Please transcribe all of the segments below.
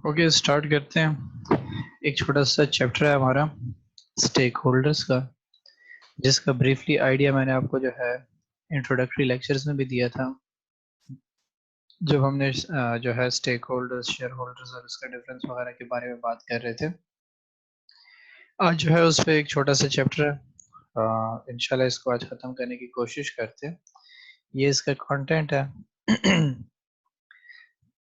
Okay, start करते हैं। एक छोटा सा चैप्टर है हमारा स्टेक होल्डर्स का, जिसका ब्रीफली आइडिया मैंने आपको जो है इंट्रोडक्टरी लेक्चर्स में भी दिया था, जब हमने जो है स्टेक होल्डर्स, शेयर होल्डर्स और उसका डिफरेंस वगैरह के बारे में बात कर रहे थे। आज जो है उस पर एक छोटा सा चैप्टर है। इंशाल्लाह इसको आज ख़त्म करने की कोशिश करते हैं। ये इसका कंटेंट है।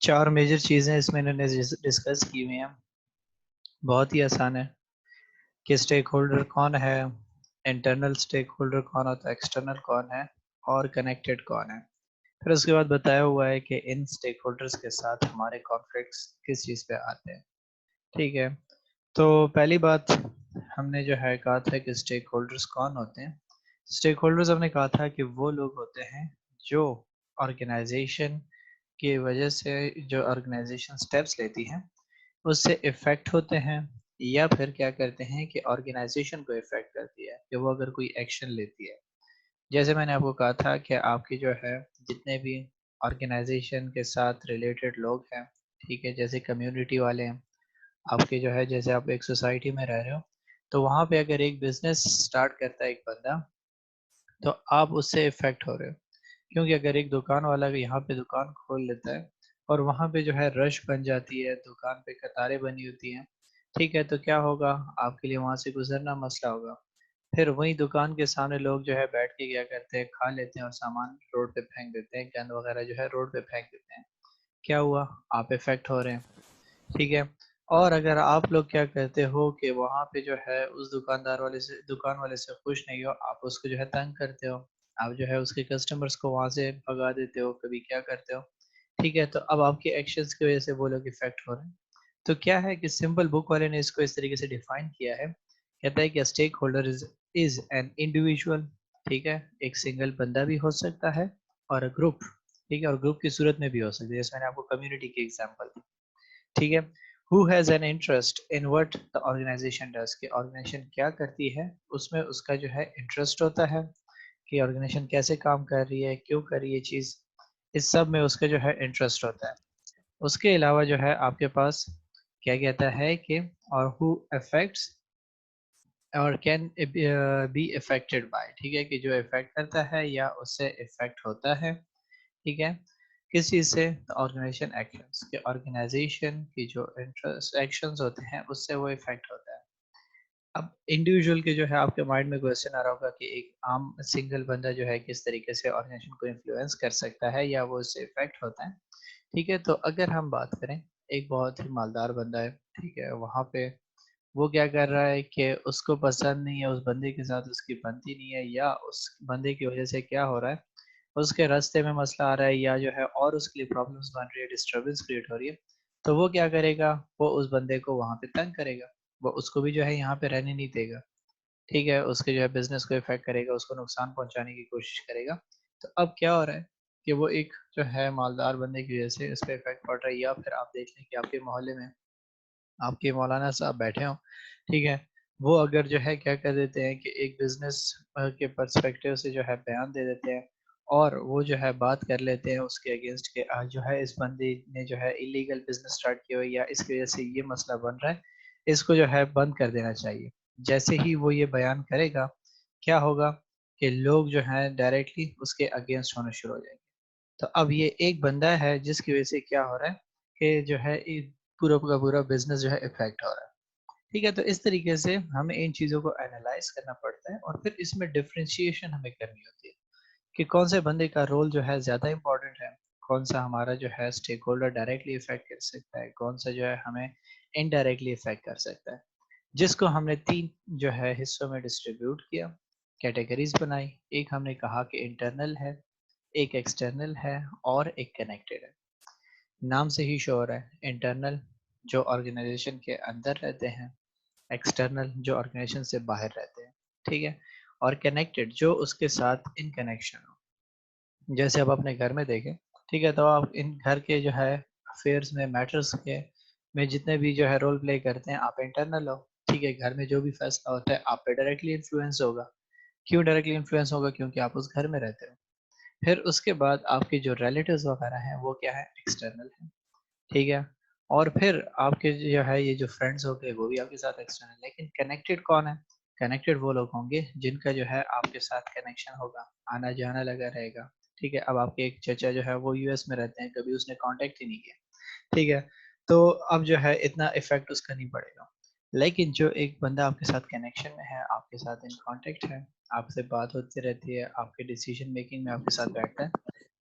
चार मेजर चीज़ें इसमें इन्होंने डिस्कस की हुई हैं। बहुत ही आसान है कि स्टेक होल्डर कौन है, इंटरनल स्टेक होल्डर कौन होता है, एक्सटर्नल कौन है और कनेक्टेड कौन है। फिर उसके बाद बताया हुआ है कि इन स्टेक होल्डर्स के साथ हमारे कॉन्फ्लिक्ट्स किस चीज़ पे आते हैं। ठीक है, तो पहली बात हमने जो है कहा था कि स्टेक होल्डर्स कौन होते हैं। स्टेक होल्डर्स हमने कहा था कि वो लोग होते हैं जो ऑर्गेनाइजेशन की वजह से, जो ऑर्गेनाइजेशन स्टेप्स लेती है उससे इफ़ेक्ट होते हैं, या फिर क्या करते हैं कि ऑर्गेनाइजेशन को इफ़ेक्ट करती है कि वो अगर कोई एक्शन लेती है। जैसे मैंने आपको कहा था कि आपकी जो है जितने भी ऑर्गेनाइजेशन के साथ रिलेटेड लोग हैं, ठीक है, जैसे कम्युनिटी वाले हैं आपके, जो है जैसे आप एक सोसाइटी में रह रहे हो, तो वहाँ पे अगर एक बिजनेस स्टार्ट करता है एक बंदा, तो आप उससे इफ़ेक्ट हो रहे हो। क्योंकि अगर एक दुकान वाला यहाँ पे दुकान खोल लेता है और वहाँ पे जो है रश बन जाती है, दुकान पे कतारें बनी होती हैं, ठीक है, तो क्या होगा, आपके लिए वहाँ से गुजरना मसला होगा। फिर वहीं दुकान के सामने लोग जो है बैठ के क्या करते हैं, खा लेते हैं और सामान रोड पे फेंक देते हैं, गंद वगैरह जो है रोड पे फेंक देते हैं। क्या हुआ, आप इफेक्ट हो रहे हैं। ठीक है, और अगर आप लोग क्या कहते हो कि वहाँ पे जो है उस दुकान वाले से खुश नहीं हो, आप उसको जो है तंग करते हो, आप जो है उसके कस्टमर्स को वहाँ से भगा देते हो, कभी क्या करते हो। ठीक है, तो अब आपके एक्शंस की वजह से वो लोग इफेक्ट हो रहे हैं। तो क्या है कि सिंपल बुक वाले ने इसको इस तरीके से डिफाइन किया है। कहता है कि stakeholder is an individual. ठीक है, एक सिंगल बंदा भी हो सकता है और ग्रुप। ठीक है, और ग्रुप की सूरत में भी हो सकती है, जैसे मैंने आपको कम्युनिटी की एग्जांपल दी। ठीक है, who has an interest in what the organisation does, कि ऑर्गेनाइजेशन क्या करती है, उसमें उसका जो है इंटरेस्ट होता है कि ऑर्गेनाइजेशन कैसे काम कर रही है, क्यों कर रही है चीज़, इस सब में उसका जो है इंटरेस्ट होता है। उसके अलावा जो है आपके पास क्या कहता है कि और हु अफेक्ट्स और कैन बी अफेक्टेड बाय, ठीक है, कि जो इफेक्ट करता है या उससे इफेक्ट होता है। ठीक है, किस चीज़ से, ऑर्गेनाइजेशन एक्शंस के, ऑर्गेनाइजेशन की जो इंटरेस्ट एक्शंस होते हैं उससे वो इफेक्ट होता है। अब इंडिविजुअल के जो है आपके माइंड में क्वेश्चन आ रहा होगा कि एक आम सिंगल बंदा जो है किस तरीके से ऑर्गेनाइजेशन को इन्फ्लुएंस कर सकता है या वो उससे इफेक्ट होता है। ठीक है, तो अगर हम बात करें, एक बहुत ही मालदार बंदा है, ठीक है, वहाँ पे वो क्या कर रहा है कि उसको पसंद नहीं है, उस बंदे के साथ उसकी बनती नहीं है, या उस बंदे की वजह से क्या हो रहा है, उसके रास्ते में मसला आ रहा है, या जो है और उसके लिए प्रॉब्लम्स बन रही है, डिस्टर्बेंस क्रिएट हो रही है, तो वो क्या करेगा, वो उस बंदे को वहाँ पे तंग करेगा, वो उसको भी जो है यहाँ पे रहने नहीं देगा। ठीक है, उसके जो है बिजनेस को इफेक्ट करेगा, उसको नुकसान पहुंचाने की कोशिश करेगा। तो अब क्या हो रहा है कि वो एक जो है मालदार बंदे की वजह से इस पर इफेक्ट पड़ रहा है, या फिर आप देख लें कि आपके मोहल्ले में आपके मौलाना साहब बैठे हों, ठीक है, वो अगर जो है क्या कर देते हैं कि एक बिजनेस के पर्सपेक्टिव से जो है बयान दे देते हैं, और वो जो है बात कर लेते हैं उसके अगेंस्ट के, जो है इस बंदे ने जो है इलीगल बिजनेस स्टार्ट किया हुआ है या इसकी वजह से ये मसला बन रहा है, इसको जो है बंद कर देना चाहिए। जैसे ही वो ये बयान करेगा, क्या होगा कि लोग जो हैं डायरेक्टली उसके अगेंस्ट होना शुरू हो जाएंगे। तो अब ये एक बंदा है जिसकी वजह से क्या हो रहा है कि जो है पूरा का पूरा बिजनेस जो है इफेक्ट हो रहा है। ठीक है, तो इस तरीके से हमें इन चीज़ों को एनालाइज करना पड़ता है और फिर इसमें डिफरेंशिएशन हमें करनी होती है कि कौन से बंदे का रोल जो है ज़्यादा इम्पोर्टेंट है, कौन सा हमारा जो है स्टेक होल्डर डायरेक्टली इफेक्ट कर सकता है, कौन सा जो है हमें इनडायरेक्टली इफेक्ट कर सकता है। जिसको हमने तीन जो है हिस्सों में डिस्ट्रीब्यूट किया, कैटेगरीज बनाई। एक हमने कहा कि इंटरनल है, एक एक्सटर्नल है और एक कनेक्टेड है। नाम से ही श्योर है, इंटरनल जो ऑर्गेनाइजेशन के अंदर रहते हैं, एक्सटर्नल जो ऑर्गेनाइजेशन से बाहर रहते हैं। ठीक है, और कनेक्टेड जो उसके साथ इन कनेक्शन हो। जैसे अब अपने घर में देखें, ठीक है, तो आप इन घर के जो है अफेयर्स में, मैटर्स के में जितने भी जो है रोल प्ले करते हैं, आप इंटरनल हो। ठीक है, घर में जो भी फैसला होता है आप पे डायरेक्टली इन्फ्लुएंस होगा। क्यों डायरेक्टली इन्फ्लुएंस होगा, क्योंकि आप उस घर में रहते हो। फिर उसके बाद आपके जो रिलेटिव्स वगैरह हैं वो क्या है, एक्सटर्नल है। ठीक है, और फिर आपके जो है ये जो फ्रेंड्स हो गए वो भी आपके साथ एक्सटर्नल, लेकिन कनेक्टेड कौन है? कनेक्टेड वो लोग होंगे जिनका जो है आपके साथ कनेक्शन होगा, आना जाना लगा रहेगा। ठीक है, अब आपके एक चचा जो है वो यूएस में रहते हैं, कभी उसने कांटेक्ट ही नहीं किया। ठीक है, तो अब जो है इतना इफेक्ट उसका नहीं पड़ेगा। लेकिन जो एक बंदा आपके साथ कनेक्शन में है, आपके साथ इन कांटेक्ट है, आपसे बात होती रहती है, आपके डिसीजन मेकिंग में आपके साथ बैठता है,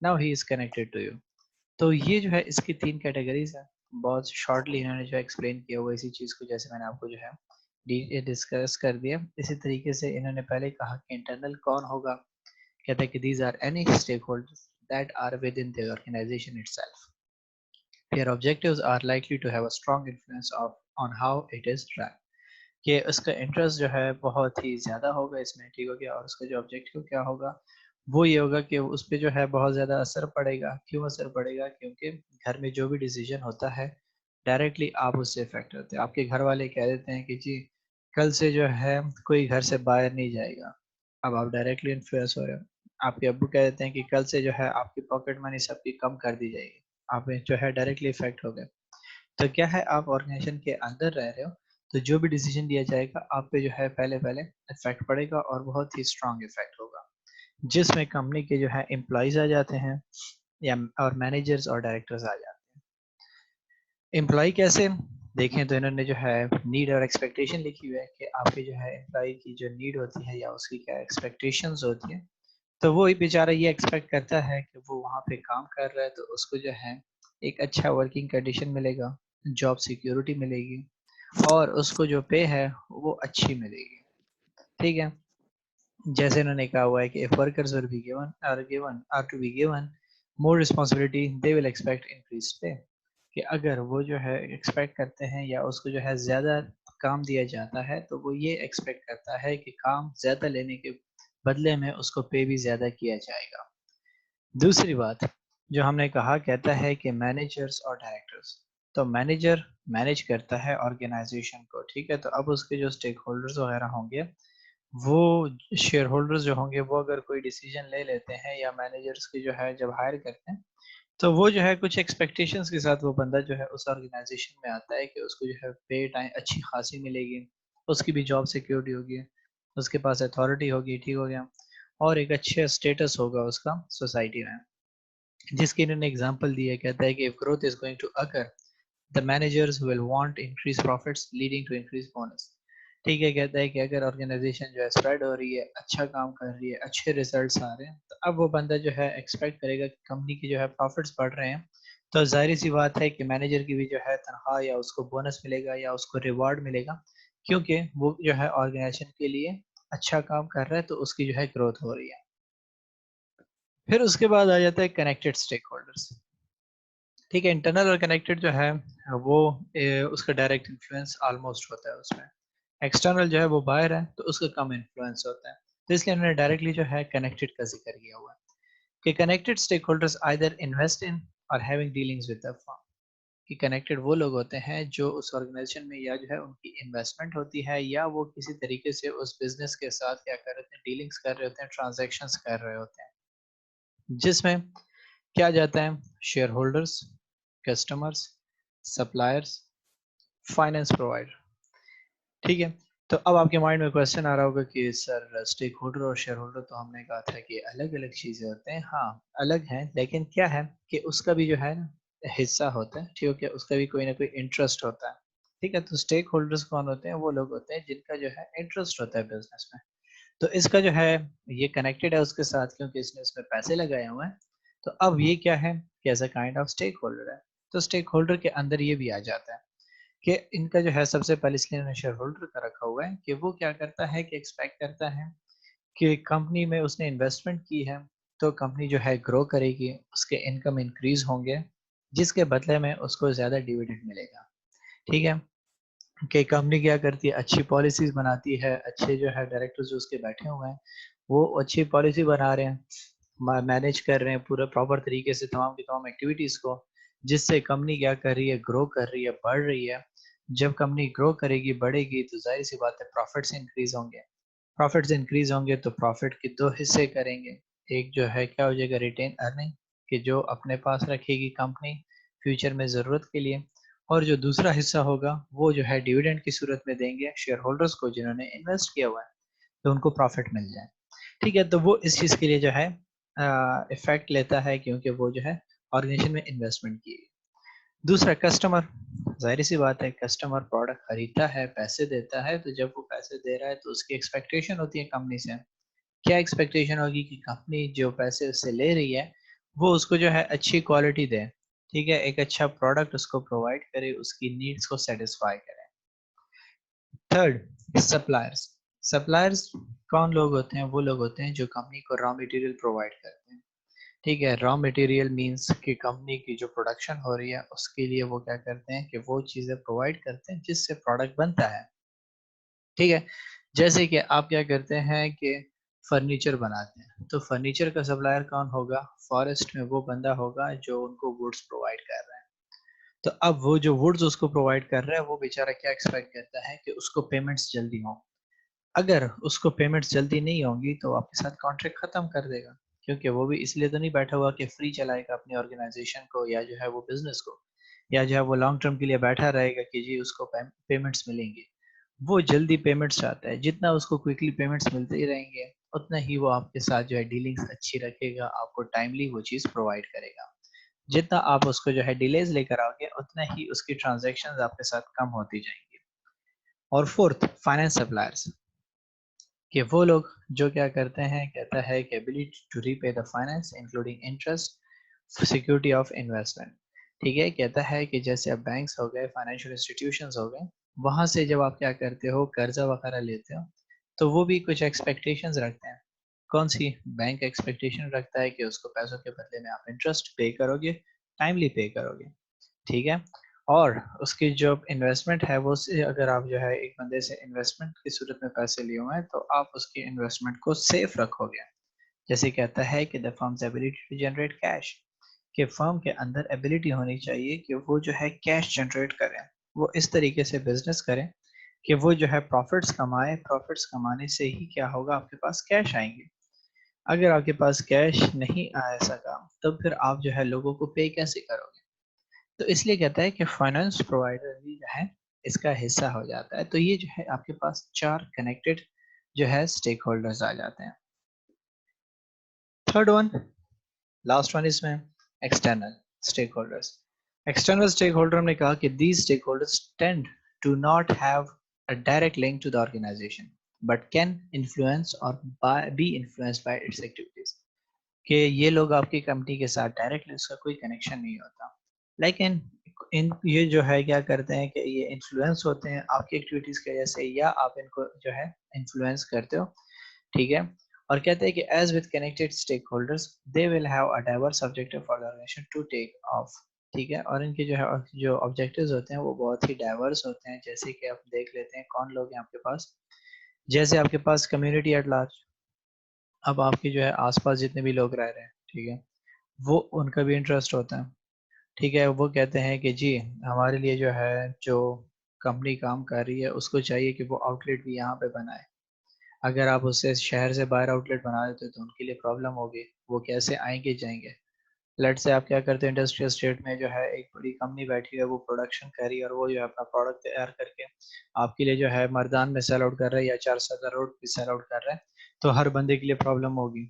now he is connected to you. तो ये जो है इसकी 3 कैटेगरीज है। बहुत शॉर्टली इन्होंने जो एक्सप्लेन किया हुआ इसी चीज़ को, जैसे मैंने आपको जो है डिस्कस कर दिया। इसी तरीके से इन्होंने पहले कहा कि इंटरनल कौन होगा, कहते हैं कि these are any stakeholders that are within the organisation itself, their objectives are likely to have a strong influence of on how it is run। कि उसका इंटरेस्ट जो है बहुत ही ज़्यादा होगा इसमें, ठीक हो गया, और उसका जो ऑब्जेक्टिव क्या होगा वो ये होगा कि उस पे जो है बहुत ज़्यादा असर पड़ेगा। क्यों असर पड़ेगा? क्योंकि घर में जो भी डिसीजन होता है डायरेक्टली आप उससे इफेक्ट होते हैं। आपके घर वाले कह देते हैं कि जी कल से जो है कोई घर से बाहर नहीं जाएगा, अब आप डायरेक्टली इन्फ्लुएंस हो रहे हो। आपके अब्बू कह देते हैं कि कल से जो है आपकी पॉकेट मनी सबकी कम कर दी जाएगी, आप जो है डायरेक्टली इफेक्ट हो गए। तो क्या है, आप ऑर्गेनाइजेशन के अंदर रह रहे हो, तो जो भी डिसीजन लिया जाएगा आप पे जो है पहले पहले इफेक्ट पड़ेगा और बहुत ही स्ट्रांग इफेक्ट होगा, जिसमें कंपनी के जो है एम्प्लॉयज आ जाते हैं या और मैनेजर्स और डायरेक्टर्स आ जाते हैं। एम्प्लॉय कैसे देखें तो इन्होंने जो है नीड और एक्सपेक्टेशन लिखी हुई है कि आपके जो है एम्प्लॉय की जो नीड होती है या उसकी क्या एक्सपेक्टेशंस होती है। तो वो ही बेचारा ये एक्सपेक्ट करता है कि वो वहाँ पे काम कर रहा है तो उसको जो है एक अच्छा वर्किंग कंडीशन मिलेगा, जॉब सिक्योरिटी मिलेगी और उसको जो पे है वो अच्छी मिलेगी। ठीक है, जैसे इन्होंने कहा हुआ है कि if workers will be given are to be given more responsibility they will expect increased pay। कि अगर वो जो है एक्सपेक्ट करते हैं या उसको जो है ज़्यादा काम दिया जाता है तो वो ये एक्सपेक्ट करता है कि काम ज़्यादा लेने के बदले में उसको पे भी ज़्यादा किया जाएगा। दूसरी बात जो हमने कहा, कहता है कि मैनेजर्स और डायरेक्टर्स, तो मैनेजर मैनेज करता है ऑर्गेनाइजेशन को। ठीक है, तो अब उसके जो स्टेक होल्डर्स वगैरह होंगे वो शेयर होल्डर्स जो होंगे वो अगर कोई डिसीजन ले लेते हैं या मैनेजर्स की जो है जब हायर करते हैं तो वो जो है कुछ एक्सपेक्टेशंस के साथ वो बंदा जो है उस ऑर्गेनाइजेशन में आता है कि उसको जो है पे टाइम अच्छी खासी मिलेगी, उसकी भी जॉब सिक्योरिटी होगी, उसके पास अथॉरिटी होगी, ठीक हो गया, और एक अच्छे स्टेटस होगा उसका सोसाइटी में। जिसकी इन्होंने एग्जांपल दी है, कहता है कि if growth is going to occur the managers will want increase profits leading to increase bonus. ठीक है, कहता है कि अगर ऑर्गेनाइजेशन जो है स्प्रेड हो रही है, अच्छा काम कर रही है, अच्छे रिजल्ट्स आ रहे हैं, तो अब वो बंदा जो है एक्सपेक्ट करेगा कि कंपनी की जो है प्रॉफिट्स बढ़ रहे हैं, तो जाहिर सी बात है कि मैनेजर की भी जो है तनख्वाह या उसको बोनस मिलेगा या उसको रिवॉर्ड मिलेगा, क्योंकि वो जो है ऑर्गेनाइजेशन के लिए अच्छा काम कर रहा है तो उसकी जो है ग्रोथ हो रही है। फिर उसके बाद आ जाता है कनेक्टेड स्टेक होल्डर्स। ठीक है, इंटरनल और कनेक्टेड जो है वो उसका डायरेक्ट इन्फ्लुएंस ऑलमोस्ट होता है उसमें। एक्सटर्नल जो है वो बाहर है तो उसका कम इन्फ्लुएंस होता है, तो इसलिए उन्होंने डायरेक्टली जो है कनेक्टेड का जिक्र किया हुआ है कि connected stake holders either invest in or having dealings with the firm. कि कनेक्टेड वो लोग होते हैं जो उस ऑर्गेनाइजेशन में या जो है उनकी इन्वेस्टमेंट होती है या वो किसी तरीके से उस बिजनेस के साथ क्या कर रहे हैं, डीलिंग्स कर रहे होते हैं, ट्रांजेक्शन्स कर रहे होते हैं, जिसमें क्या जाता है, share holders, customers, suppliers, finance provider. ठीक है, तो अब आपके माइंड में क्वेश्चन आ रहा होगा कि सर स्टेक होल्डर और शेयर होल्डर तो हमने कहा था कि अलग अलग चीजें होते हैं। हाँ, अलग हैं, लेकिन क्या है कि उसका भी जो है ना हिस्सा होता है, ठीक है, उसका भी कोई ना कोई इंटरेस्ट होता है। ठीक है, तो स्टेक होल्डर्स कौन होते हैं? वो लोग होते हैं जिनका जो है इंटरेस्ट होता है बिजनेस में। तो इसका जो है ये कनेक्टेड है उसके साथ क्योंकि इसने उसमें पैसे लगाए हुए हैं। तो अब ये क्या है कि as a kind of stakeholder है। तो स्टेक होल्डर के अंदर ये भी आ जाता है कि इनका जो है सबसे पहले इसलिए इन्होंने शेयर होल्डर का रखा हुआ है कि वो क्या करता है कि एक्सपेक्ट करता है कि कंपनी में उसने इन्वेस्टमेंट की है तो कंपनी जो है ग्रो करेगी, उसके इनकम इंक्रीज होंगे, जिसके बदले में उसको ज़्यादा डिविडेंड मिलेगा। ठीक है, कि कंपनी क्या करती है, अच्छी पॉलिसीज बनाती है, अच्छे जो है डायरेक्टर्स जो उसके बैठे हुए हैं वो अच्छी पॉलिसी बना रहे हैं, मैनेज कर रहे हैं पूरे प्रॉपर तरीके से तमाम की तमाम एक्टिविटीज को, जिससे कंपनी क्या कर रही है, ग्रो कर रही है, बढ़ रही है। जब कंपनी ग्रो करेगी, बढ़ेगी, तो जाहिर सी बात है प्रॉफिट्स इंक्रीज होंगे। प्रॉफिट्स इंक्रीज होंगे तो प्रॉफिट के दो हिस्से करेंगे। एक जो है क्या हो जाएगा, रिटेन अर्निंग, कि जो अपने पास रखेगी कंपनी फ्यूचर में ज़रूरत के लिए, और जो दूसरा हिस्सा होगा वो जो है डिविडेंड की सूरत में देंगे शेयर होल्डर्स को जिन्होंने इन्वेस्ट किया हुआ है, तो उनको प्रॉफिट मिल जाए। ठीक है, तो वो इस चीज के लिए जो है इफेक्ट लेता है, क्योंकि वो जो है ऑर्गेनाइजेशन में इन्वेस्टमेंट की है। दूसरा कस्टमर, जाहिर सी बात है कस्टमर प्रोडक्ट खरीदता है, पैसे देता है, तो जब वो पैसे दे रहा है तो उसकी एक्सपेक्टेशन होती है कंपनी से। क्या एक्सपेक्टेशन होगी कि कंपनी जो पैसे उससे ले रही है वो उसको जो है अच्छी क्वालिटी दे, ठीक है, एक अच्छा प्रोडक्ट उसको प्रोवाइड करे, उसकी नीड्स को सेटिस्फाई करे। Third, suppliers. सप्लायर्स कौन लोग होते हैं? वो लोग होते हैं जो कंपनी को रॉ मटेरियल प्रोवाइड करते हैं। ठीक है, रॉ मटेरियल मींस कि कंपनी की जो प्रोडक्शन हो रही है उसके लिए वो क्या करते हैं कि वो चीज़ें प्रोवाइड करते हैं जिससे प्रोडक्ट बनता है। ठीक है, जैसे कि आप क्या करते हैं कि फर्नीचर बनाते हैं, तो फर्नीचर का सप्लायर कौन होगा? फॉरेस्ट में वो बंदा होगा जो उनको वुड्स प्रोवाइड कर रहा है। तो अब वो जो वुड्स उसको प्रोवाइड कर रहा है वो बेचारा क्या एक्सपेक्ट करता है कि उसको पेमेंट्स जल्दी हों। अगर उसको पेमेंट्स जल्दी नहीं होंगी तो आपके साथ कॉन्ट्रैक्ट खत्म कर देगा, क्योंकि वो भी इसलिए तो नहीं बैठा हुआ कि फ्री चलाएगा अपनी ऑर्गेनाइजेशन को या जो है वो बिजनेस को, या जो है वो लॉन्ग टर्म के लिए बैठा रहेगा कि जी उसको पेमेंट्स मिलेंगे। वो जल्दी पेमेंट्स चाहता है, जितना उसको क्विकली पेमेंट्स मिलते ही रहेंगे उतना ही वो आपके साथ जो है डीलिंग्स अच्छी रखेगा, आपको टाइमली वो चीज़ प्रोवाइड करेगा। जितना आप उसको जो है डिलेज लेकर आओगे उतना ही उसकी ट्रांजैक्शंस आपके साथ कम होती जाएंगी। और फोर्थ, फाइनेंस सप्लायर्स, कि वो लोग जो क्या करते हैं, कहता है कि ability to repay the finance including interest security of investment. ठीक है, कहता है कि जैसे अब बैंक्स हो गए, फाइनेंशियल इंस्टीट्यूशंस हो गए, वहां से जब आप क्या करते हो कर्जा वगैरह लेते हो, तो वो भी कुछ एक्सपेक्टेशंस रखते हैं। कौन सी? बैंक एक्सपेक्टेशन रखता है कि उसको पैसों के बदले में आप इंटरेस्ट पे करोगे, टाइमली पे करोगे। ठीक है, और उसकी जो इन्वेस्टमेंट है वो से अगर आप जो है एक बंदे से इन्वेस्टमेंट की सूरत में पैसे लिए हुए हैं तो आप उसकी इन्वेस्टमेंट को सेफ रखोगे। जैसे कहता है कि the firm's ability to generate cash, कि फर्म के अंदर एबिलिटी होनी चाहिए कि वो जो है कैश जनरेट करें, वो इस तरीके से बिजनेस करें कि वो जो है प्रॉफिट्स कमाए, प्रॉफिट्स कमाने से ही क्या होगा, आपके पास कैश आएंगे। अगर आपके पास कैश नहीं आ सका तो फिर आप जो है लोगों को पे कैसे करोगे? तो इसलिए कहता है कि फाइनेंस प्रोवाइडर भी जो है इसका हिस्सा हो जाता है। तो ये जो है आपके पास चार कनेक्टेड जो है स्टेक होल्डर्स आ जाते हैं। थर्ड वन, लास्ट वन इसमें, external stakeholders. External stakeholder हमने कहा कि these stakeholders tend to not have a direct link to the organization but can influence or be influenced by its activities, कि ये लोग आपकी company के साथ डायरेक्टली उसका कोई कनेक्शन नहीं होता, लेकिन इन ये जो है क्या करते हैं कि ये इन्फ्लुएंस होते हैं आपकी एक्टिविटीज की वजह से, या आप इनको जो है इन्फ्लुएंस करते हो। ठीक है, और कहते हैं कि as with connected stake holders they will have a diverse objective for the organisation to take off. ठीक है, और इनके जो है जो ऑब्जेक्टिव्स होते हैं वो बहुत ही डाइवर्स होते हैं। जैसे कि आप देख लेते हैं कौन लोग हैं आपके पास। जैसे आपके पास कम्युनिटी एट लार्ज, अब आपके जो है आसपास जितने भी लोग रह रहे हैं, ठीक है, वो उनका भी इंटरेस्ट होता है। ठीक है, वो कहते हैं कि जी हमारे लिए जो है जो कंपनी काम कर रही है उसको चाहिए कि वो आउटलेट भी यहाँ पे बनाए। अगर आप उससे शहर से बाहर आउटलेट बना देते तो उनके लिए प्रॉब्लम होगी, वो कैसे आएंगे जाएंगे। लेट से आप क्या करते हैं, इंडस्ट्रियल स्टेट में जो है एक बड़ी कंपनी बैठी है, वो प्रोडक्शन कर रही है और वो जो है अपना प्रोडक्ट तैयार करके आपके लिए जो है मर्दान में सेल आउट कर रहा है या 4 सदर रोड पे सेल आउट कर रहा है, तो हर बंदे के लिए प्रॉब्लम होगी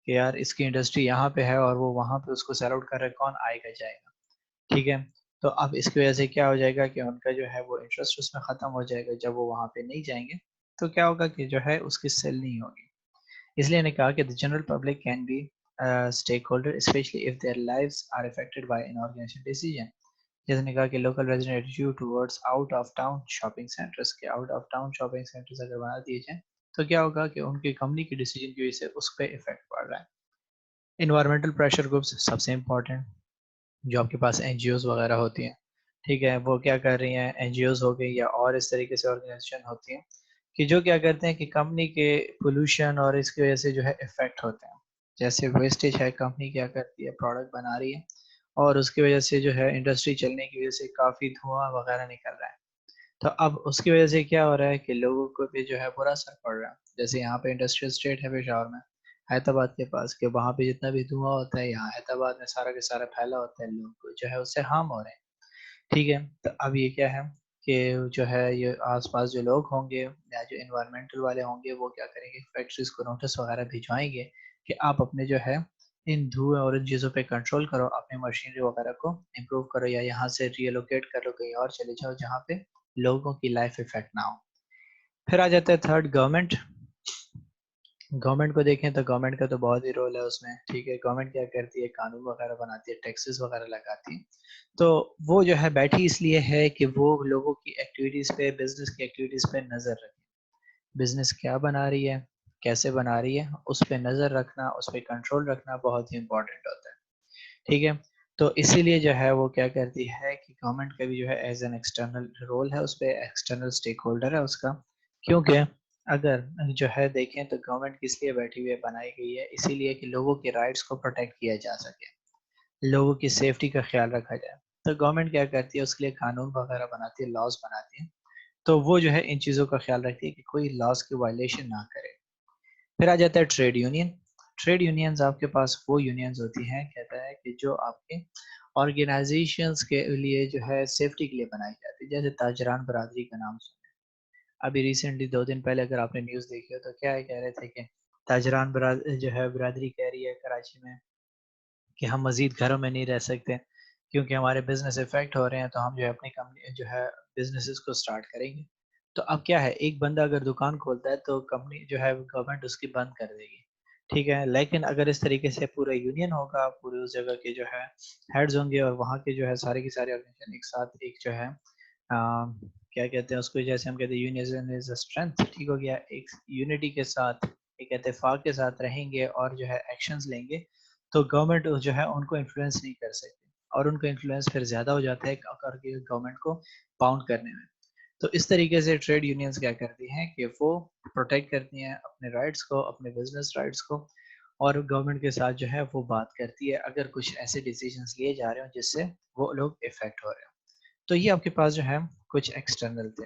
कि यार इसकी इंडस्ट्री यहाँ पे है और वो वहाँ पे उसको सेल आउट कर रहा है, कौन आएगा जाएगा। ठीक है, तो अब इसकी वजह से क्या हो जाएगा कि उनका जो है वो इंटरेस्ट उसमें खत्म हो जाएगा, जब वो वहाँ पे नहीं जाएंगे तो क्या होगा कि जो है उसकी सेल नहीं होगी। इसलिए ने कहा कि the general public can be stake holder specially if their lives are affected by an organisation decision. जैसे ने कहा कि local resident attitude towards out of town shopping centres, के out of town shopping centres अगर बना दिए जाएं तो क्या होगा कि उनकी कंपनी की डिसीजन की वजह से उस पर इफेक्ट पड़ रहा है। इन्वायरमेंटल प्रेशर ग्रुप्स सबसे इंपॉर्टेंट, जो आपके पास एनजीओज वगैरह होती हैं, ठीक है, वो क्या कर रही हैं, एनजीओज हो गई या और इस तरीके से ऑर्गेनाइजेशन होती हैं कि जो क्या करते हैं कि कंपनी के पोल्यूशन और इसकी वजह से जो है इफेक्ट होते हैं। जैसे वेस्टेज है, कंपनी क्या करती है प्रोडक्ट बना रही है और उसकी वजह से जो है इंडस्ट्री चलने की वजह से काफ़ी धुआं वगैरह निकल रहा है। तो अब उसकी वजह से क्या हो रहा है कि लोगों को भी जो है बुरा असर पड़ रहा है। जैसे यहाँ पे इंडस्ट्रियल स्टेट है पेशावर में, हैदराबाद के पास, कि वहाँ पे जितना भी धुआं होता है यहाँ हैदराबाद में सारा के सारा फैला होता है, लोग जो है उससे हार्म हो रहे हैं। ठीक है, तो अब ये क्या है कि जो है ये आसपास जो लोग होंगे या जो इन्वायरमेंटल वाले होंगे वो क्या करेंगे, फैक्ट्रीज को नोटिस वगैरह भिजवाएंगे कि आप अपने जो है इन धुएं और इन चीज़ों पे कंट्रोल करो, अपनी मशीनरी वगैरह को इम्प्रूव करो या यहाँ से रिलोकेट कर लो, कहीं और चले जाओ जहाँ पे लोगों की लाइफ इफेक्ट ना हो। फिर आ जाता है थर्ड, गवर्नमेंट। गवर्नमेंट को देखें तो गवर्नमेंट का तो बहुत ही रोल है उसमें। ठीक है, गवर्नमेंट क्या करती है, कानून वगैरह बनाती है, टैक्सेस वगैरह लगाती है। तो वो जो है बैठी इसलिए है कि वो लोगों की एक्टिविटीज पे, बिजनेस की एक्टिविटीज पे नजर रखे। बिजनेस क्या बना रही है, कैसे बना रही है, उस पर नजर रखना, उस पर कंट्रोल रखना बहुत ही इंपॉर्टेंट होता है। ठीक है, तो इसीलिए जो है वो क्या करती है कि गवर्नमेंट का भी जो है एज एन एक्सटर्नल रोल है, उस पर एक्सटर्नल स्टेक होल्डर है उसका। क्योंकि अगर जो है देखें तो गवर्नमेंट किस लिए बैठी हुई है, बनाई गई है इसीलिए कि लोगों के राइट्स को प्रोटेक्ट किया जा सके, लोगों की सेफ्टी का ख्याल रखा जाए। तो गवर्नमेंट क्या करती है, उसके लिए कानून वगैरह बनाती है, लॉज बनाती है। तो वो जो है इन चीज़ों का ख्याल रखती है कि कोई लॉज की वायलेशन ना करे। फिर आ जाता है ट्रेड यूनियन। ट्रेड यूनियंस आपके पास वो यूनियंस होती हैं, कहता है कि जो आपके ऑर्गेनाइजेशंस के लिए जो है सेफ्टी के लिए बनाई जाती है, जैसे ताजरान बरादरी का नाम सुना। अभी रिसेंटली 2 दिन पहले अगर आपने न्यूज़ देखी हो तो क्या है, कह रहे थे कि ताजरान जो है बरादरी कह रही है कराची में कि हम मजीद घरों में नहीं रह सकते क्योंकि हमारे बिजनेस इफेक्ट हो रहे हैं, तो हम जो है अपनी कंपनी जो है बिजनेसेस को स्टार्ट करेंगे। तो अब क्या है, एक बंदा अगर दुकान खोलता है तो कंपनी जो है गवर्नमेंट उसकी बंद कर देगी। ठीक है, लेकिन अगर इस तरीके से पूरा यूनियन होगा, पूरे उस जगह के जो है हेड्स होंगे और वहाँ के जो है सारे के सारे ऑर्गेनाइजेशन एक साथ एक जो है क्या कहते हैं उसको, जैसे हम कहते हैं यूनियन इज स्ट्रेंथ, ठीक हो गया, एक यूनिटी के साथ, एक इत्तेफाक के साथ रहेंगे और जो है एक्शंस लेंगे, तो गवर्नमेंट जो है उनको इन्फ्लुएंस नहीं कर सकती, और उनको इन्फ्लुएंस फिर ज़्यादा हो जाता है करके गवर्नमेंट को बाउंड करने में। तो इस तरीके से ट्रेड यूनियंस क्या करती हैं कि वो प्रोटेक्ट करती हैं अपने राइट्स को, अपने बिजनेस राइट्स को, और गवर्नमेंट के साथ जो है वो बात करती है अगर कुछ ऐसे डिसीजंस लिए जा रहे हो जिससे वो लोग इफेक्ट हो रहे हो। तो ये आपके पास जो है कुछ एक्सटर्नल थे।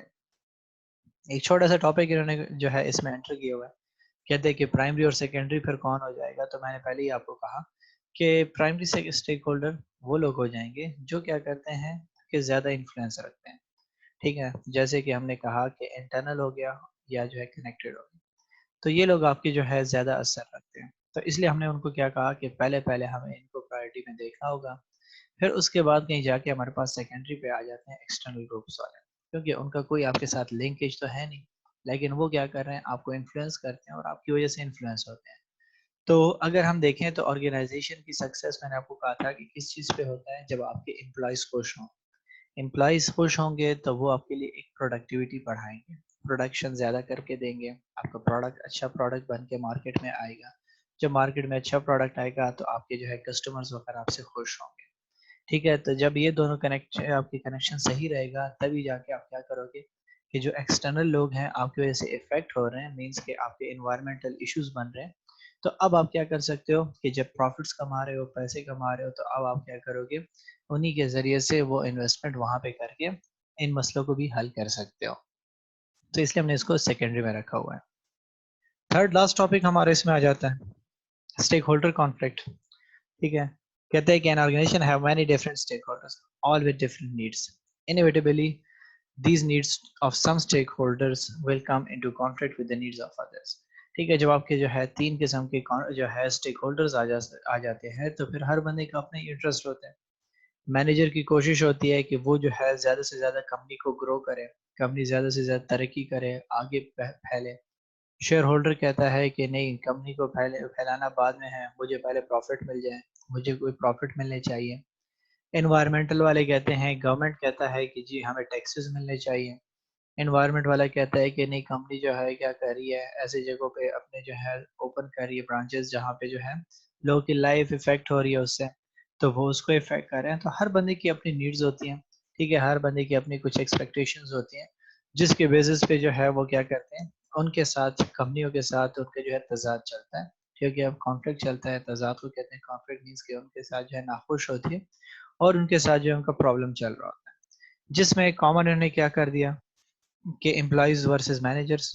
एक छोटा सा टॉपिक इन्होंने जो है इसमें एंटर किया हुआ है, कहते हैं कि प्राइमरी और सेकेंडरी फिर कौन हो जाएगा। तो मैंने पहले ही आपको कहा कि प्राइमरी स्टेक होल्डर वो लोग हो जाएंगे जो क्या करते हैं कि ज़्यादा इन्फ्लुएंस रखते हैं। ठीक है, जैसे कि हमने कहा कि इंटरनल हो गया या जो है कनेक्टेड हो गया, तो ये लोग आपकी जो है ज़्यादा असर रखते हैं। तो इसलिए हमने उनको क्या कहा कि पहले पहले हमें इनको प्रायोरिटी में देखना होगा। फिर उसके बाद कहीं जाके हमारे पास सेकेंडरी पे आ जाते हैं एक्सटर्नल ग्रुप्स वाले, क्योंकि उनका कोई आपके साथ लिंकेज तो है नहीं, लेकिन वो क्या कर रहे हैं, आपको इन्फ्लुएंस करते हैं और आपकी वजह से इन्फ्लुएंस होते हैं। तो अगर हम देखें तो ऑर्गेनाइजेशन की सक्सेस, मैंने आपको कहा था कि किस चीज़ पे होता है, जब आपके एम्प्लॉयज़ खुश हों। एम्प्लॉयज़ खुश होंगे तो वो आपके लिए एक प्रोडक्टिविटी बढ़ाएंगे, प्रोडक्शन ज़्यादा करके देंगे, आपका प्रोडक्ट अच्छा प्रोडक्ट बन के मार्केट में आएगा। जब मार्केट में अच्छा प्रोडक्ट आएगा तो आपके जो है कस्टमर्स वगैरह आपसे खुश होंगे। ठीक है, तो जब ये दोनों कनेक्ट आपकी कनेक्शन सही रहेगा तभी जाके आप क्या करोगे कि जो एक्सटर्नल लोग हैं आपकी वजह से इफेक्ट हो रहे हैं, मीन्स के आपके इन्वायरमेंटल इश्यूज बन रहे हैं, तो अब आप क्या कर सकते हो कि जब प्रॉफिट्स कमा रहे हो, पैसे कमा रहे हो, तो अब आप क्या करोगे, उन्हीं के जरिए से वो इन्वेस्टमेंट वहां पे करके इन मसलों को भी हल कर सकते हो। तो इसलिए हमने इसको सेकेंडरी में रखा हुआ है। थर्ड लास्ट टॉपिक हमारे इसमें आ जाता है स्टेक होल्डर कॉन्फ्लिक्ट। ठीक है, कहते हैं कि an organization have many different stakeholders all with different needs. Inevitably these needs of some stakeholders will come into conflict with the needs of others. ठीक है, जब आपके जो है 3 किस्म के जो है स्टेक होल्डर्स आ जाते हैं तो फिर हर बंदे का अपना इंटरेस्ट होता है। मैनेजर की कोशिश होती है कि वो जो है ज़्यादा से ज़्यादा कंपनी को ग्रो करे, कंपनी ज़्यादा से ज़्यादा तरक्की करे, आगे फैले। शेयर होल्डर कहता है कि नहीं, कंपनी को फैलाना बाद में है, मुझे पहले प्रॉफिट मिल जाए, मुझे कोई प्रॉफिट मिलने चाहिए। एनवायरमेंटल वाले कहते हैं, गवर्नमेंट कहता है कि जी हमें टैक्सेस मिलने चाहिए। एनवायरनमेंट वाला कहता है कि नहीं, कंपनी जो है क्या कर रही है, ऐसी जगहों पे अपने जो है ओपन कर रही है ब्रांचेस जहाँ पे जो है लोगों की लाइफ इफेक्ट हो रही है उससे, तो वो उसको इफेक्ट कर रहे हैं। तो हर बंदे की अपनी नीड्स होती हैं। ठीक है, हर बंदे की अपनी कुछ एक्सपेक्टेशंस होती हैं, जिसके बेसिस पे जो है वो क्या करते हैं, उनके साथ कंपनियों के साथ उनके जो है तजाद चलता है। क्योंकि अब कॉन्फ्लिक्ट चलता है, तजाद को कहते हैं। कॉन्फ्लिक्ट मीन्स कि उनके साथ जो है नाखुश होती है और उनके साथ जो है उनका प्रॉब्लम चल रहा होता है, जिसमें कॉमन उन्होंने क्या कर दिया कि एम्प्लॉयज वर्सेस मैनेजर्स।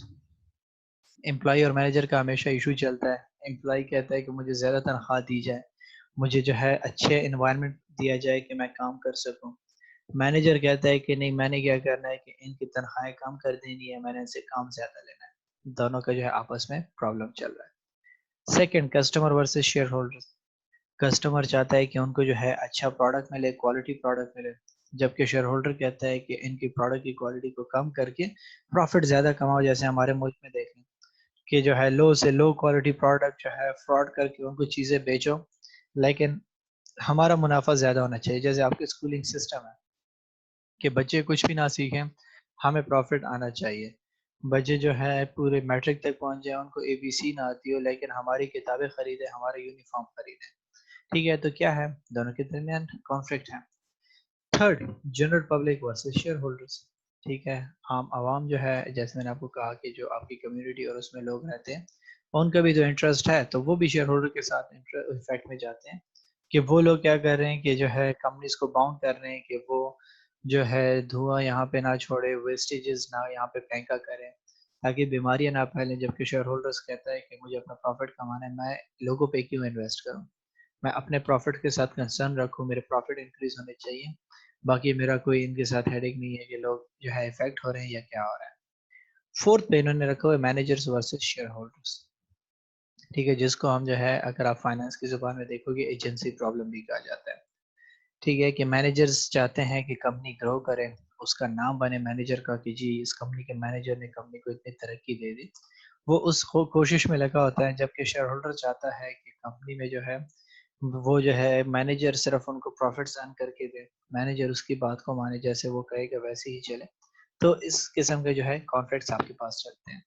एम्प्लॉय और मैनेजर का हमेशा इशू चलता है। एम्प्लॉय कहता है कि मुझे ज़्यादा तनख्वाह दी जाए, मुझे जो है अच्छे इन्वायरमेंट दिया जाए कि मैं काम कर सकूं। मैनेजर कहता है कि नहीं, मैंने क्या करना है कि इनकी तनख्वाहें कम कर देनी है, मैंने इनसे काम ज्यादा लेना है। दोनों का जो है आपस में प्रॉब्लम चल रहा है। Second, customer versus share holder. Customer चाहता है कि उनको जो है अच्छा प्रोडक्ट मिले, क्वालिटी प्रोडक्ट मिले, जबकि शेयर होल्डर कहता है कि इनकी प्रोडक्ट की क्वालिटी को कम करके प्रॉफिट ज्यादा कमाओ। जैसे हमारे मुल्क में देखें कि जो है लो से लो क्वालिटी प्रोडक्ट जो है फ्रॉड करके उनको चीजें बेचो, लेकिन हमारा मुनाफा ज्यादा होना चाहिए। जैसे आपके स्कूलिंग सिस्टम है कि बच्चे कुछ भी ना सीखें, हमें प्रॉफिट आना चाहिए। बच्चे जो है पूरे मैट्रिक तक पहुंच जाए, उनको एबीसी ना आती हो, लेकिन हमारी किताबें खरीदे, हमारा यूनिफॉर्म खरीदे। ठीक है, तो क्या है, दोनों के दरमियान कॉन्फ्लिक्ट है। Third, general public versus share holders. ठीक है, आम आवाम जो है, जैसे मैंने आपको कहा कि जो आपकी कम्युनिटी और उसमें लोग रहते हैं, उनका भी जो इंटरेस्ट है, तो वो भी शेयर होल्डर के साथ इफेक्ट में जाते हैं कि वो लोग क्या कर रहे हैं कि जो है कंपनीज को बाउंड कर रहे हैं कि वो जो है धुआं यहाँ पे ना छोड़े, वेस्टेजेस ना यहाँ पे फेंका करें, ताकि बीमारियां ना फैलें। जबकि शेयर होल्डर्स कहता है कि मुझे अपना प्रॉफिट कमाना है, मैं लोगों पे क्यों इन्वेस्ट करूं, मैं अपने प्रॉफिट के साथ कंसर्न रखूं, मेरे प्रॉफिट इंक्रीज होने चाहिए, बाकी मेरा कोई इनके साथ हेडेक नहीं है कि लोग जो है इफेक्ट हो रहे हैं या क्या हो रहा है। फोर्थ पे इन्होंने रखा हुआ है मैनेजर्स वर्सेस शेयर होल्डर्स। ठीक है, जिसको हम जो है, अगर आप फाइनेंस की जुबान में देखोगे, एजेंसी प्रॉब्लम भी कहा जाता है। ठीक है, कि मैनेजर्स चाहते हैं कि कंपनी ग्रो करे, उसका नाम बने मैनेजर का कि जी इस कंपनी के मैनेजर ने कंपनी को इतनी तरक्की दे दी, वो उस कोशिश में लगा होता है। जबकि शेयर होल्डर चाहता है कि कंपनी में जो है वो जो है मैनेजर सिर्फ उनको प्रॉफिट्स अर्न करके दे, मैनेजर उसकी बात को माने, जैसे वो कहेगा वैसे ही चले। तो इस किस्म के जो है कॉन्फ्लिक्ट्स आपके पास चलते हैं।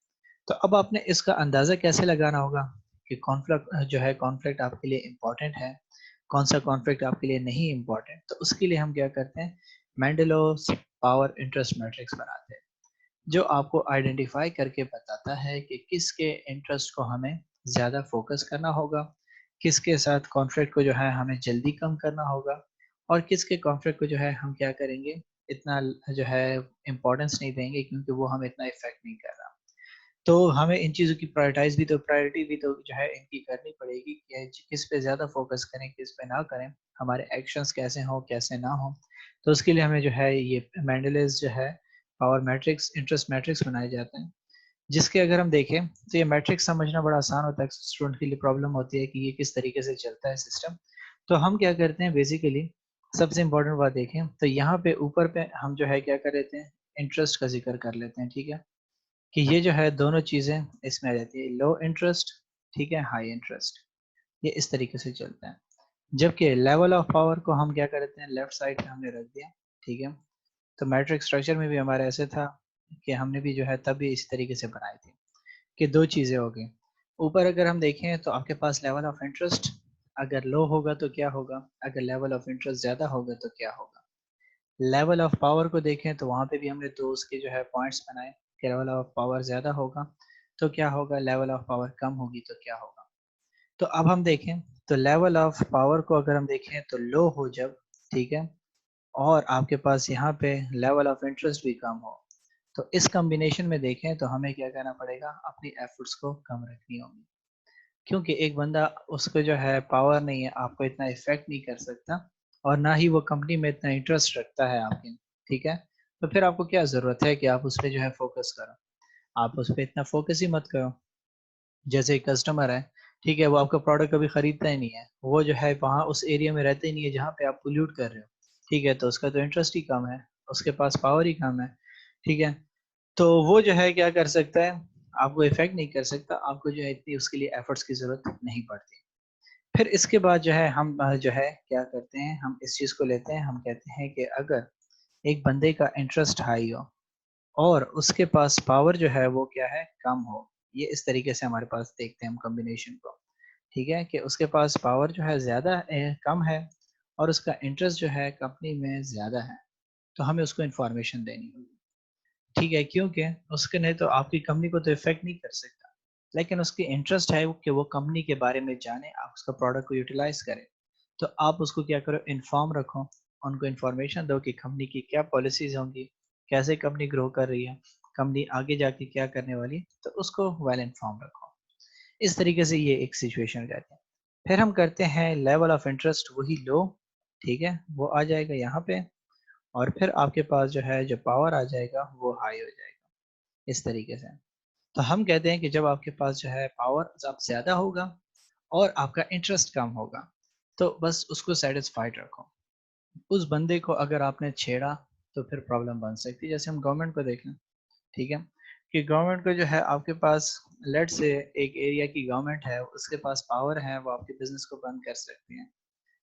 तो अब आपने इसका अंदाजा कैसे लगाना होगा कि कॉन्फ्लिक्ट जो है, कॉन्फ्लिक्ट आपके लिए इम्पोर्टेंट है, कौन सा कॉन्फ्लिक्ट आपके लिए नहीं इम्पोर्टेंट। तो उसके लिए हम क्या करते हैं, मेंडेलोस पावर इंटरेस्ट मैट्रिक्स बनाते हैं, जो आपको आइडेंटिफाई करके बताता है कि किसके इंटरेस्ट को हमें ज़्यादा फोकस करना होगा, किसके साथ कॉन्फ्लिक्ट को जो है हमें जल्दी कम करना होगा, और किसके कॉन्फ्लिक्ट को जो है हम क्या करेंगे, इतना जो है इम्पोर्टेंस नहीं देंगे क्योंकि वो हमें इतना इफेक्ट नहीं कर रहा। तो हमें इन चीज़ों की प्रायोरिटी भी तो जो है इनकी करनी पड़ेगी कि किस पे ज़्यादा फोकस करें, किस पे ना करें, हमारे एक्शंस कैसे हों कैसे ना हों। तो उसके लिए हमें जो है ये मेंडलेस जो है पावर मैट्रिक्स, इंटरेस्ट मैट्रिक्स बनाए जाते हैं, जिसके अगर हम देखें तो ये मैट्रिक्स समझना बड़ा आसान होता है। स्टूडेंट के लिए प्रॉब्लम होती है कि ये किस तरीके से चलता है सिस्टम। तो हम क्या करते हैं बेसिकली, सबसे इम्पोर्टेंट बात देखें तो यहाँ पे ऊपर पे हम जो है क्या कर लेते हैं, इंटरेस्ट का जिक्र कर लेते हैं। ठीक है, कि ये जो है दोनों चीज़ें इसमें आ जाती है, लो इंटरेस्ट, ठीक है, हाई इंटरेस्ट, ये इस तरीके से चलता है। जबकि लेवल ऑफ पावर को हम क्या करते हैं, लेफ्ट साइड पे हमने रख दिया। ठीक है, तो मैट्रिक स्ट्रक्चर में भी हमारा ऐसे था कि हमने भी जो है तब भी इसी तरीके से बनाए थे कि दो चीज़ें हो गई। ऊपर अगर हम देखें तो आपके पास लेवल ऑफ इंटरेस्ट अगर लो होगा तो क्या होगा, अगर लेवल ऑफ इंटरेस्ट ज़्यादा होगा तो क्या होगा। लेवल ऑफ पावर को देखें तो वहाँ पे भी हमने दो उसके जो है पॉइंट्स बनाए कि लेवल ऑफ पावर ज़्यादा होगा तो क्या होगा, लेवल ऑफ पावर कम होगी तो क्या होगा। तो अब हम देखें तो लेवल ऑफ पावर को अगर हम देखें तो लो हो जब, ठीक है, और आपके पास यहाँ पे लेवल ऑफ इंटरेस्ट भी कम हो, तो इस कॉम्बिनेशन में देखें तो हमें क्या करना पड़ेगा, अपनी एफर्ट्स को कम रखनी होगी। क्योंकि एक बंदा, उसको जो है पावर नहीं है, आपको इतना इफेक्ट नहीं कर सकता, और ना ही वो कंपनी में इतना इंटरेस्ट रखता है आपके। ठीक है, तो फिर आपको क्या जरूरत है कि आप उस पर जो है फोकस करो, आप उस पर इतना फोकस ही मत करो। जैसे एक कस्टमर है, ठीक है, वो आपका प्रोडक्ट कभी खरीदता ही नहीं है, वो जो है वहाँ उस एरिया में रहता ही नहीं है जहाँ पे आप पोल्यूट कर रहे हो। ठीक है, तो उसका तो इंटरेस्ट ही कम है, उसके पास पावर ही कम है। ठीक है, तो वो जो है क्या कर सकता है, आपको इफेक्ट नहीं कर सकता, आपको जो है इतनी उसके लिए एफर्ट्स की जरूरत नहीं पड़ती। फिर इसके बाद जो है हम जो है क्या करते हैं, हम इस चीज को लेते हैं, हम कहते हैं कि अगर एक बंदे का इंटरेस्ट हाई हो और उसके पास पावर जो है वो क्या है, कम हो, ये इस तरीके से हमारे पास देखते हैं हम कॉम्बिनेशन को। ठीक है, कि उसके पास पावर जो है ज्यादा कम है और उसका इंटरेस्ट जो है कंपनी में ज्यादा है, तो हमें उसको इन्फॉर्मेशन देनी होगी। ठीक है, क्योंकि उसके नहीं तो आपकी कंपनी को तो इफेक्ट नहीं कर सकता, लेकिन उसकी इंटरेस्ट है कि वो कंपनी के बारे में जाने, आप उसका प्रोडक्ट को यूटिलाइज करें। तो आप उसको क्या करो, इन्फॉर्म रखो, उनको इन्फॉर्मेशन दो कि कंपनी की क्या पॉलिसीज होंगी, कैसे कंपनी ग्रो कर रही है, कंपनी आगे जाके क्या करने वाली है, तो उसको वेल इन्फॉर्म रखो। इस तरीके से ये एक सिचुएशन हो जाती है। फिर हम करते हैं लेवल ऑफ इंटरेस्ट वही लो, ठीक है, वो आ जाएगा यहाँ पे, और फिर आपके पास जो है जो पावर आ जाएगा वो हाई हो जाएगा, इस तरीके से। तो हम कहते हैं कि जब आपके पास जो है पावर जब ज़्यादा होगा और आपका इंटरेस्ट कम होगा, तो बस उसको सेटिस्फाइड रखो। उस बंदे को अगर आपने छेड़ा तो फिर प्रॉब्लम बन सकती है। जैसे हम गवर्नमेंट को देख लें, ठीक है, कि गवर्नमेंट को जो है आपके पास, लेट से एक एरिया की गवर्नमेंट है, उसके पास पावर है, वो आपके बिजनेस को बंद कर सकती है,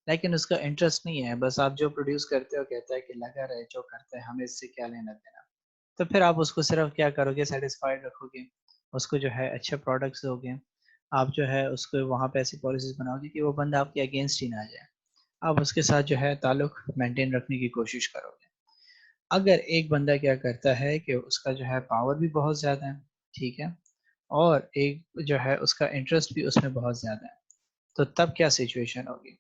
लेकिन उसका इंटरेस्ट नहीं है, बस आप जो प्रोड्यूस करते हो कहता है कि लगा रहे जो करते हैं, हमें इससे क्या लेना देना। तो फिर आप उसको सिर्फ क्या करोगे, सेटिस्फाइड रखोगे, उसको जो है अच्छे प्रोडक्ट्स दोगे, आप जो है उसको वहाँ पे ऐसी पॉलिसीज बनाओगे कि वो बंदा आपके अगेंस्ट ही ना जाए, आप उसके साथ जो है ताल्लुक मेंटेन रखने की कोशिश करोगे। अगर एक बंदा क्या करता है कि उसका जो है पावर भी बहुत ज़्यादा है, ठीक है, और एक जो है उसका इंटरेस्ट भी उसमें बहुत ज़्यादा है, तो तब क्या सिचुएशन होगी?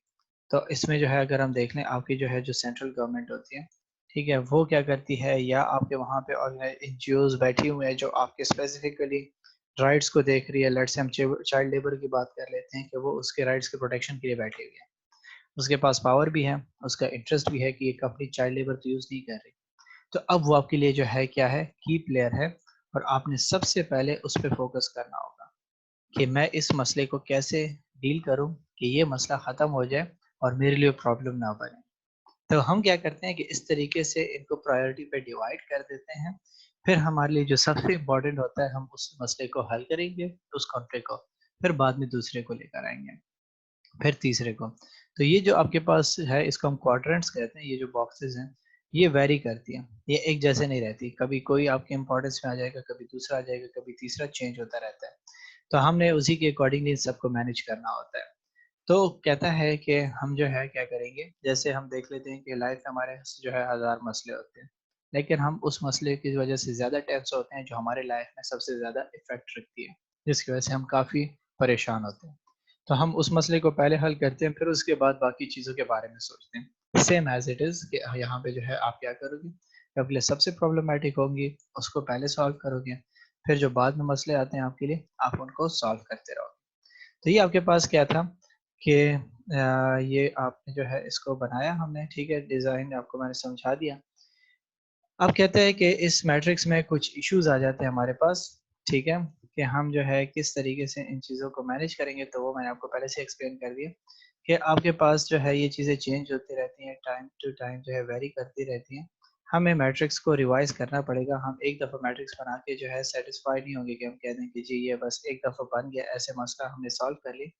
तो इसमें जो है अगर हम देख लें, आपकी जो है जो सेंट्रल गवर्नमेंट होती है, ठीक है, वो क्या करती है, या आपके वहाँ पे और एनजीओज बैठी हुए हैं जो आपके स्पेसिफिकली राइट्स को देख रही है। लेट्स से हम चाइल्ड लेबर की बात कर लेते हैं कि वो उसके राइट्स के प्रोटेक्शन के लिए बैठी हुई है, उसके पास पावर भी है, उसका इंटरेस्ट भी है कि ये कंपनी चाइल्ड लेबर तो यूज़ नहीं कर रही। तो अब वो आपके लिए जो है क्या है, की प्लेयर है, और आपने सबसे पहले उस पे फोकस करना होगा कि मैं इस मसले को कैसे डील करूं कि ये मसला ख़त्म हो जाए और मेरे लिए प्रॉब्लम ना बने। तो हम क्या करते हैं कि इस तरीके से इनको प्रायोरिटी पे डिवाइड कर देते हैं। फिर हमारे लिए जो सबसे इम्पोर्टेंट होता है, हम उस मसले को हल करेंगे, उस कॉन्फ्लिक्ट को, फिर बाद में दूसरे को लेकर आएंगे, फिर तीसरे को। तो ये जो आपके पास है, इसको हम क्वाड्रेंट्स कहते हैं। ये जो बॉक्सेस हैं, ये वेरी करती हैं, ये एक जैसे नहीं रहती, कभी कोई आपके इंपॉर्टेंस में आ जाएगा, कभी दूसरा आ जाएगा, कभी तीसरा चेंज होता रहता है। तो हमने उसी के अकॉर्डिंगली सबको मैनेज करना होता है। तो कहता है कि हम जो है क्या करेंगे, जैसे हम देख लेते हैं कि लाइफ में हमारे जो है हज़ार मसले होते हैं, लेकिन हम उस मसले की वजह से ज़्यादा टेंस होते हैं जो हमारे लाइफ में सबसे ज़्यादा इफ़ेक्ट रखती है, जिसकी वजह से हम काफ़ी परेशान होते हैं। तो हम उस मसले को पहले हल करते हैं, फिर उसके बाद बाकी चीज़ों के बारे में सोचते हैं। सेम एज़ इट इज़ कि यहाँ पे जो है आप क्या करोगे, आपके लिए सबसे प्रॉब्लमैटिक होंगी, उसको पहले सॉल्व करोगे, फिर जो बाद में मसले आते हैं आपके लिए, आप उनको सॉल्व करते रहोगे। तो ये आपके पास क्या था कि ये आपने जो है इसको बनाया हमने, ठीक है, डिज़ाइन आपको मैंने समझा दिया। अब कहते हैं कि इस मैट्रिक्स में कुछ इश्यूज़ आ जाते हैं हमारे पास, ठीक है, कि हम जो है किस तरीके से इन चीज़ों को मैनेज करेंगे, तो वो मैंने आपको पहले से एक्सप्लेन कर दिया कि आपके पास जो है ये चीज़ें चेंज होती रहती हैं, टाइम टू टाइम जो है वेरी करती रहती हैं। हमें मैट्रिक्स को रिवाइज़ करना पड़ेगा, हम एक दफ़ा मैट्रिक्स बना के जो है सैटिस्फाइड नहीं होंगे कि हम कह दें कि जी ये बस एक दफ़ा बन गया, ऐसे मसला हमने सॉल्व कर ली,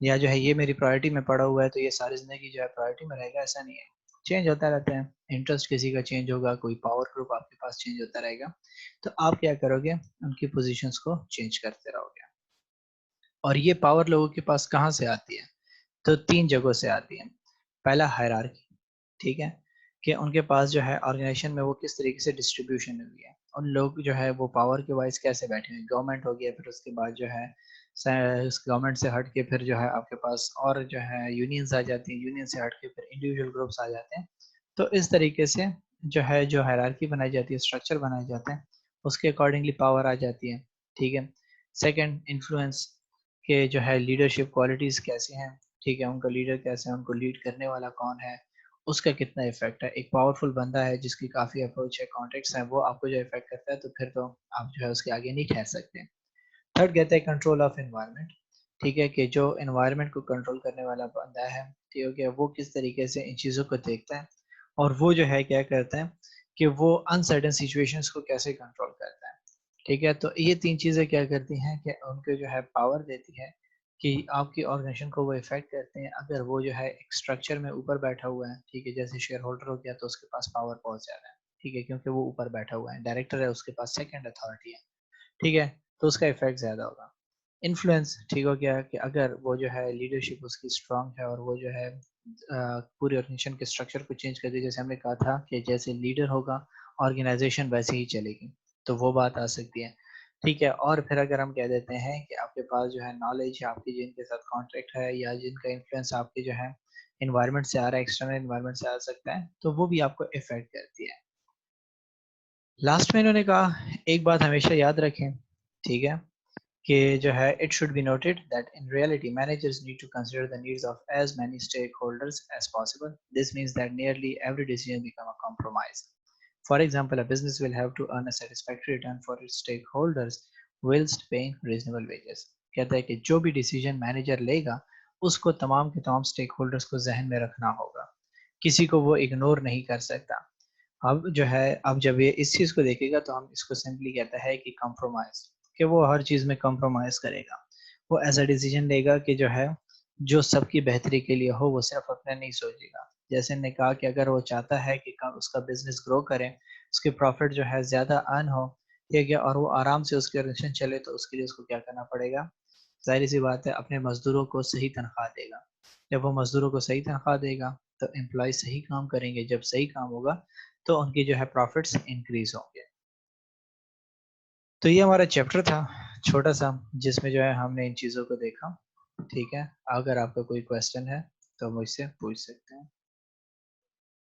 या जो है ये मेरी प्रायोरिटी में पड़ा हुआ है तो ये सारी ज़िंदगी जो है प्रायोरिटी में रहेगा, ऐसा नहीं है। चेंज होता रहता है, इंटरेस्ट किसी का चेंज होगा, कोई पावर ग्रुप आपके पास चेंज होता रहेगा। तो आप क्या करोगे, उनकी पोज़ीशंस को चेंज करते रहोगे। और ये पावर लोगों के पास कहाँ से आती है? तो 3 जगहों से आती है। पहला हायरार्की, ठीक है? कि उनके पास जो है ऑर्गेनाइज़ेशन में वो किस तरीके से डिस्ट्रीब्यूशन हुई है। उन लोग जो है वो पावर के वाइज़ कैसे बैठे हैं। गवर्नमेंट हो गया, फिर उसके बाद जो है स इस गवर्नमेंट से हट के फिर जो है आपके पास और जो है यूनियंस आ जाती हैं, यूनियन से हट के फिर इंडिविजुअल ग्रुप्स आ जाते हैं। तो इस तरीके से जो है जो हायरार्की बनाई जाती है, स्ट्रक्चर बनाए जाते हैं, उसके अकॉर्डिंगली पावर आ जाती है, ठीक है? सेकंड, इन्फ्लुएंस, के जो है लीडरशिप क्वालिटीज़ कैसी हैं, ठीक है, उनका लीडर कैसा है, उनको लीड करने वाला कौन है, उसका कितना इफ़ेक्ट है। एक पावरफुल बंदा है जिसकी काफ़ी अप्रोच है, कॉन्टैक्ट्स हैं, वो आपको जो इफ़ेक्ट करता है, तो फिर तो आप जो है उसके आगे नहीं ठहर सकते। थर्ड कहते हैं कंट्रोल ऑफ एनवायरनमेंट, ठीक है, कि जो एनवायरनमेंट को कंट्रोल करने वाला बंदा है, ठीक है, वो किस तरीके से इन चीज़ों को देखता है, और वो जो है क्या करता है कि वो अनसर्टेन सिचुएशंस को कैसे कंट्रोल करता है, ठीक है। तो ये 3 चीज़ें क्या करती हैं कि उनको जो है पावर देती है कि आपकी ऑर्गेनाइजेशन को वो इफ़ेक्ट करते हैं। अगर वो जो है एक स्ट्रक्चर में ऊपर बैठा हुआ है, ठीक है, जैसे शेयर होल्डर हो गया तो उसके पास पावर बहुत ज़्यादा है, ठीक है, क्योंकि वो ऊपर बैठा हुआ है। डायरेक्टर है, उसके पास सेकंड अथॉरिटी है, ठीक है, तो उसका इफ़ेक्ट ज़्यादा होगा। इन्फ्लुएंस, ठीक हो गया कि अगर वो जो है लीडरशिप उसकी स्ट्रॉन्ग है और वो जो है पूरी ऑर्गेनाइजेशन के स्ट्रक्चर को चेंज कर दिया, जैसे हमने कहा था कि जैसे लीडर होगा ऑर्गेनाइजेशन वैसे ही चलेगी, तो वो बात आ सकती है, ठीक है। और फिर अगर हम कह देते हैं कि आपके पास जो है नॉलेज है, आपकी जिनके साथ कॉन्ट्रैक्ट है, या जिनका इन्फ्लुएंस आपके जो है एनवायरनमेंट से आ रहा है, एक्सटर्नल एनवायरनमेंट से आ सकता है, तो वो भी आपको इफ़ेक्ट करती है। लास्ट में इन्होंने कहा, एक बात हमेशा याद रखें, ठीक है, कि जो है it should be noted that in reality managers need to consider the needs of as many stakeholders as possible. This means that nearly every decision become a compromise. For example, a business will have to earn a satisfactory return for its stakeholders whilst paying reasonable wages. कहता है कि जो भी decision manager लेगा उसको तमाम के तमाम स्टेक होल्डर्स को जहन में रखना होगा, किसी को वो इग्नोर नहीं कर सकता। अब जो है, अब जब ये इस चीज को देखेगा तो हम इसको सिंपली कहता है कि कॉम्प्रोमाइज, कि वो हर चीज में कॉम्प्रोमाइज करेगा। वो ऐसा डिसीजन लेगा कि जो है जो सबकी बेहतरी के लिए हो, वो सिर्फ अपने नहीं सोचेगा। जैसे ने कहा कि अगर वो चाहता है कि उसका बिजनेस ग्रो करे, उसके प्रॉफिट जो है ज्यादा अर्न हो, ठीक है, और वो आराम से उसकी ऑर्गेनाइजेशन चले, तो उसके लिए उसको क्या करना पड़ेगा? जाहिर सी बात है, अपने मजदूरों को सही तनख्वाह देगा। जब वो मजदूरों को सही तनख्वाह देगा तो एम्प्लॉय सही काम करेंगे। जब सही काम होगा तो उनकी जो है प्रॉफिट्स इंक्रीज होंगे। तो ये हमारा चैप्टर था छोटा सा, जिसमें जो है हमने इन चीज़ों को देखा। ठीक है, अगर आपका कोई क्वेश्चन है तो मुझसे पूछ सकते हैं।